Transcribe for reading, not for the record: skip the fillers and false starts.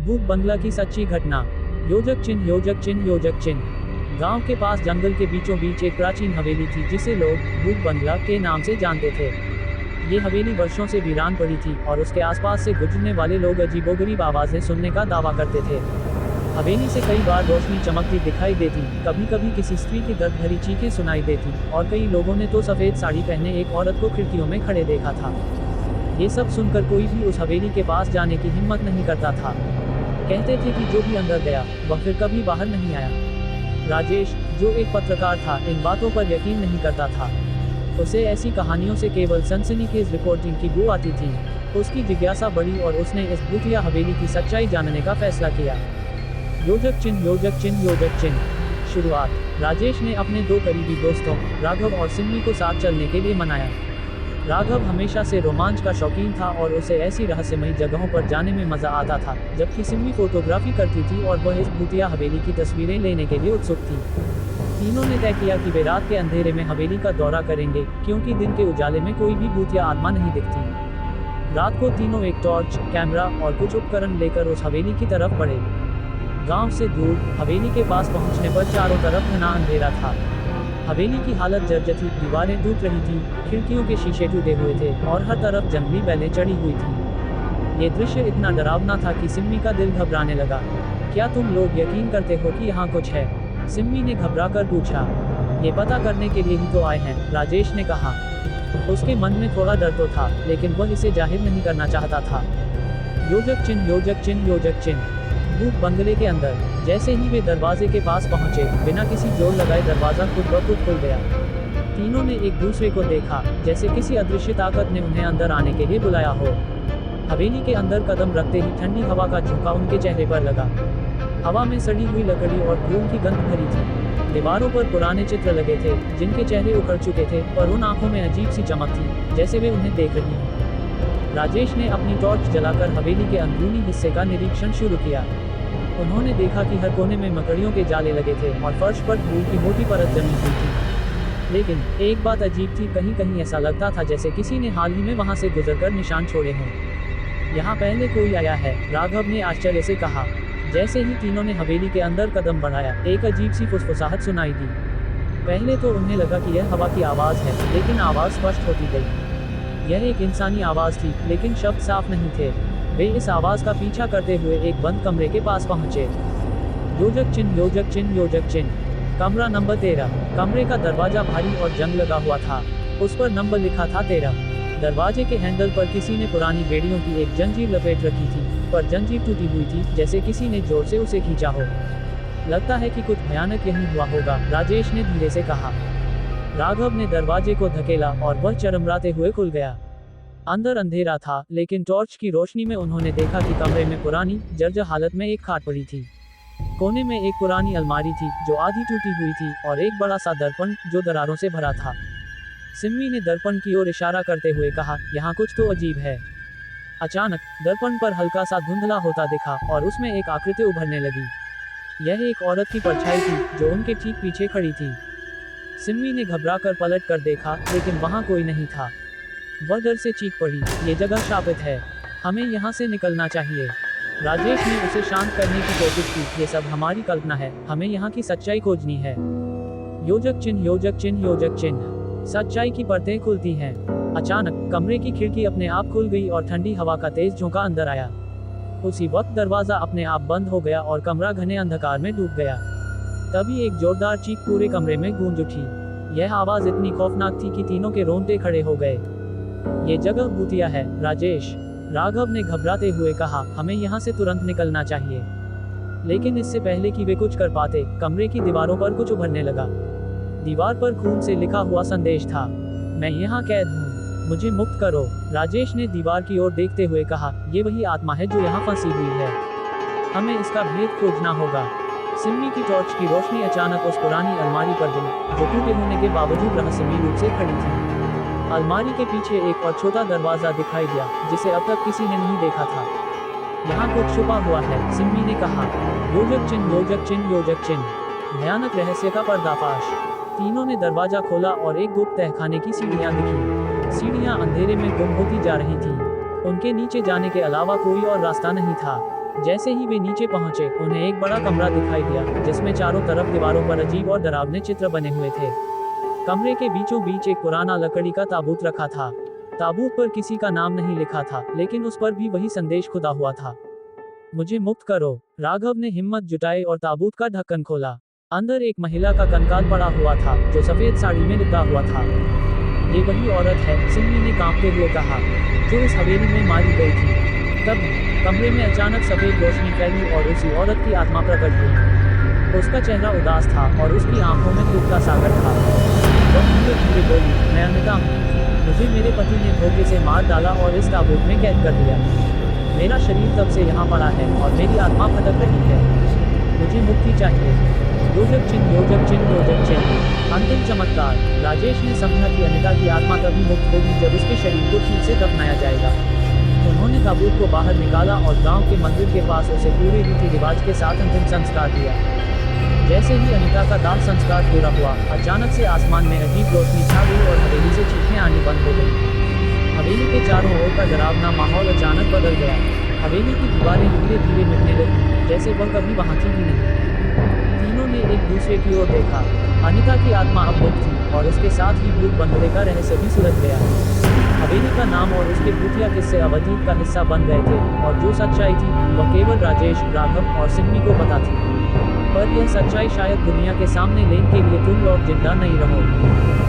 भूत बंगला की सच्ची घटना। योजक चिन्ह, योजक चिन्ह, योजक चिन्ह। गांव के पास जंगल के बीचों बीच एक प्राचीन हवेली थी जिसे लोग भूत बंगला के नाम से जानते थे। ये हवेली वर्षों से वीरान पड़ी थी और उसके आसपास से गुजरने वाले लोग अजीबोगरीब आवाजें सुनने का दावा करते थे। हवेली से कई बार रोशनी चमकती दिखाई देती, कभी कभी किसी स्त्री की दर्द भरी चीखें सुनाई देती और कई लोगों ने तो सफेद साड़ी पहने एक औरत को खिड़कियों में खड़े देखा था। ये सब सुनकर कोई भी उस हवेली के पास जाने की हिम्मत नहीं करता था। कहते थे कि जो भी अंदर गया वह फिर कभी बाहर नहीं आया। राजेश, जो एक पत्रकार था, इन बातों पर यकीन नहीं करता था। उसे ऐसी कहानियों से केवल सनसनीखेज रिपोर्टिंग की बू आती थी। उसकी जिज्ञासा बढ़ी और उसने इस भूतिया हवेली की सच्चाई जानने का फैसला किया। योजक चिन्ह, योजक चिन्ह, योजक चिन्ह। शुरुआत। राजेश ने अपने दो करीबी दोस्तों राघव और सिम्मी को साथ चलने के लिए मनाया। राघव हमेशा से रोमांच का शौकीन था और उसे ऐसी रहस्यमयी जगहों पर जाने में मजा आता था, जबकि सिम्मी फोटोग्राफी करती थी और वह इस भूतिया हवेली की तस्वीरें लेने के लिए उत्सुक थी। तीनों ने तय किया कि वे रात के अंधेरे में हवेली का दौरा करेंगे, क्योंकि दिन के उजाले में कोई भी भूतिया आत्मा नहीं दिखती। रात को तीनों एक टॉर्च, कैमरा और कुछ उपकरण लेकर उस हवेली की तरफ बढ़े। गांव से दूर हवेली के पास पहुंचने पर चारों तरफ घना अंधेरा था। हवेली की हालत जर्जर थी, दीवारें टूट रही थी, खिड़कियों के शीशे टूटे हुए थे और हर तरफ जंगली बैलें चढ़ी हुई थी। ये दृश्य इतना डरावना था कि सिम्मी का दिल घबराने लगा। क्या तुम लोग यकीन करते हो कि यहाँ कुछ है? सिम्मी ने घबराकर पूछा। ये पता करने के लिए ही तो आए हैं, राजेश ने कहा। उसके मन में थोड़ा डर तो था, लेकिन वह इसे जाहिर नहीं करना चाहता था। योजक चिन्ह, योजक चिन्ह, योजक चिन्ह। भूत बंगले के अंदर। जैसे ही वे दरवाजे के पास पहुंचे, बिना किसी जोर लगाए दरवाजा खुद ब खुद खुल गया। तीनों ने एक दूसरे को देखा, जैसे किसी अदृश्य ताकत ने उन्हें अंदर आने के लिए बुलाया हो। हवेली के अंदर कदम रखते ही ठंडी हवा का झोंका उनके चेहरे पर लगा। हवा में सड़ी हुई लकड़ी और धूल की गंध भरी थी। दीवारों पर पुराने चित्र लगे थे, जिनके चेहरे उखड़ चुके थे, पर उन आंखों में अजीब सी चमक थी, जैसे वे उन्हें देख रही हों। राजेश ने अपनी टॉर्च जलाकर हवेली के अंदरूनी हिस्से का निरीक्षण शुरू किया। उन्होंने देखा कि हर कोने में मकड़ियों के जाले लगे थे और फर्श पर धूल की मोटी परत जमी हुई थी। लेकिन एक बात अजीब थी, कहीं कहीं ऐसा लगता था जैसे किसी ने हाल ही में वहां से गुजरकर निशान छोड़े हों। यहाँ पहले कोई आया है, राघव ने आश्चर्य से कहा। जैसे ही तीनों ने हवेली के अंदर कदम बढ़ाया, एक अजीब सी फुसफुसाहट सुनाई दी। पहले तो उन्हें लगा कि यह हवा की आवाज़ है, लेकिन आवाज़ स्पष्ट होती गई। यह एक इंसानी आवाज़ थी, लेकिन शब्द साफ नहीं थे। वे इस आवाज़ का पीछा करते हुए एक बंद कमरे के पास पहुंचे। योजक चिन्ह, योजक चिन्ह, योजक चिन्ह। कमरा नंबर 13। कमरे का दरवाजा भारी और जंग लगा हुआ था। उस पर नंबर लिखा था 13। दरवाजे के हैंडल पर किसी ने पुरानी बेड़ियों की एक जंजीर लपेट रखी थी, पर जंजीर टूटी हुई थी, जैसे किसी ने जोर से उसे खींचा हो। लगता है कि कुछ भयानक यहीं हुआ होगा, राजेश ने धीरे से कहा। राघव ने दरवाजे को धकेला और वह चरमराते हुए खुल गया। अंदर अंधेरा था, लेकिन टॉर्च की रोशनी में उन्होंने देखा कि कमरे में पुरानी जर्जर हालत में एक खाट पड़ी थी। कोने में एक पुरानी अलमारी थी जो आधी टूटी हुई थी और एक बड़ा सा दर्पण जो दरारों से भरा था। सिम्मी ने दर्पण की ओर इशारा करते हुए कहा, यहाँ कुछ तो अजीब है। अचानक दर्पण पर हल्का सा धुंधला होता दिखा और उसमें एक आकृति उभरने लगी। यह एक औरत की परछाई थी जो उनके ठीक पीछे खड़ी थी। सिम्मी ने घबराकर पलट कर देखा, लेकिन वहां कोई नहीं था। वह डर से चीख पड़ी, ये जगह शापित है, हमें यहाँ से निकलना चाहिए। राजेश ने उसे शांत करने की कोशिश की, ये सब हमारी कल्पना है, हमें यहाँ की सच्चाई खोजनी है। योजक चिन्ह, योजक चिन्ह, योजक चिन्ह। सच्चाई की परतें खुलती हैं। अचानक कमरे की खिड़की अपने आप खुल गई और ठंडी हवा का तेज झोंका अंदर आया। उसी वक्त दरवाजा अपने आप बंद हो गया और कमरा घने अंधकार में डूब गया। तभी एक जोरदार चीख पूरे कमरे में गूंज उठी। यह आवाज इतनी खौफनाक थी कि तीनों के रोंगटे खड़े हो गए। ये जगह भूतिया है, राजेश, राघव ने घबराते हुए कहा। हमें यहाँ से तुरंत निकलना चाहिए। लेकिन इससे पहले कि वे कुछ कर पाते, कमरे की दीवारों पर कुछ उभरने लगा। दीवार पर खून से लिखा हुआ संदेश था, मैं यहाँ कैद हूँ, मुझे मुक्त करो। राजेश ने दीवार की ओर देखते हुए कहा, ये वही आत्मा है जो यहाँ फंसी हुई है, हमें इसका भेद खोजना होगा। सिम्मी की टॉर्च की रोशनी अचानक उस पुरानी अलमारी पर गिरी, जो टूटे होने के बावजूद रहस्यमयी रूप से खड़ी थी। अलमारी के पीछे एक और छोटा दरवाजा दिखाई दिया, जिसे अब तक किसी ने नहीं देखा था। यहाँ कुछ छुपा हुआ है, सिम्मी ने कहा। योजक चिन्ह, योजक चिन्ह, योजक चिन्ह। भयानक रहस्य का पर्दाफाश। तीनों ने दरवाजा खोला और एक गुप्त तहखाने की सीढ़ियाँ दिखी। सीढ़ियाँ अंधेरे में गुम होती जा रही थीं। उनके नीचे जाने के अलावा कोई और रास्ता नहीं था। जैसे ही वे नीचे पहुंचे, उन्हें एक बड़ा कमरा दिखाई दिया जिसमें चारों तरफ दीवारों पर अजीब और डरावने चित्र बने हुए थे। कमरे के बीचों बीच एक पुराना लकड़ी का ताबूत रखा था। ताबूत पर किसी का नाम नहीं लिखा था, लेकिन उस पर भी वही संदेश खुदा हुआ था, मुझे मुक्त करो। राघव ने हिम्मत जुटाई और ताबूत का ढक्कन खोला। अंदर एक महिला का कंकाल पड़ा हुआ था जो सफेद साड़ी में लिपटा हुआ था। ये वही औरत है, सिन्नी ने कांपते हुए कहा, जो इस हवेली में मारी गई थी। तब कमरे में अचानक सफेद रोशनी फैली और उसी औरत की आत्मा प्रकट हुई। उसका चेहरा उदास था और उसकी आंखों में दुख का सागर था। वह धीरे धीरे बोली, मैं अनिता हूँ। मुझे मेरे पति ने धोखे से मार डाला और इस ताबूत में कैद कर दिया। मेरा शरीर तब से यहाँ पड़ा है और मेरी आत्मा भटक रही है। मुझे मुक्ति चाहिए। योजक चिन्ह योजक चिन्ह योजक चिन्ह। अंतिम चमत्कार। राजेश ने समझा कि अनिता की आत्मा तभी मुक्त होगी जब उसके शरीर को ठीक से दफनाया जाएगा। उन्होंने ताबूत को बाहर निकाला और गांव के मंदिर के पास उसे पूरे रीति रिवाज के साथ अंतिम संस्कार दिया। जैसे ही अनिता का दाह संस्कार पूरा हुआ, अचानक से आसमान में अजीब रोशनी छा गई और हवेली से चीखें आनी बंद हो गई। हवेली के चारों ओर का डरावना माहौल अचानक बदल गया। हवेली की दीवारें धीरे धीरे मिटने लगी, जैसे वह कभी वहां थी ही नहीं। तीनों ने एक दूसरे की ओर देखा। अनिता की आत्मा अब मुक्त थी और उसके साथ ही भूत बंगले का रहस्य भी सुलझ गया। हवेली का नाम और उसके भूतिया किस्से अब अतीत का हिस्सा बन गए थे और जो सच्चाई थी वह केवल राजेश, राघव और सिन्नी को पता थी। पर यह सच्चाई शायद दुनिया के सामने लेने के लिए तुम लोग जिंदा नहीं रहो।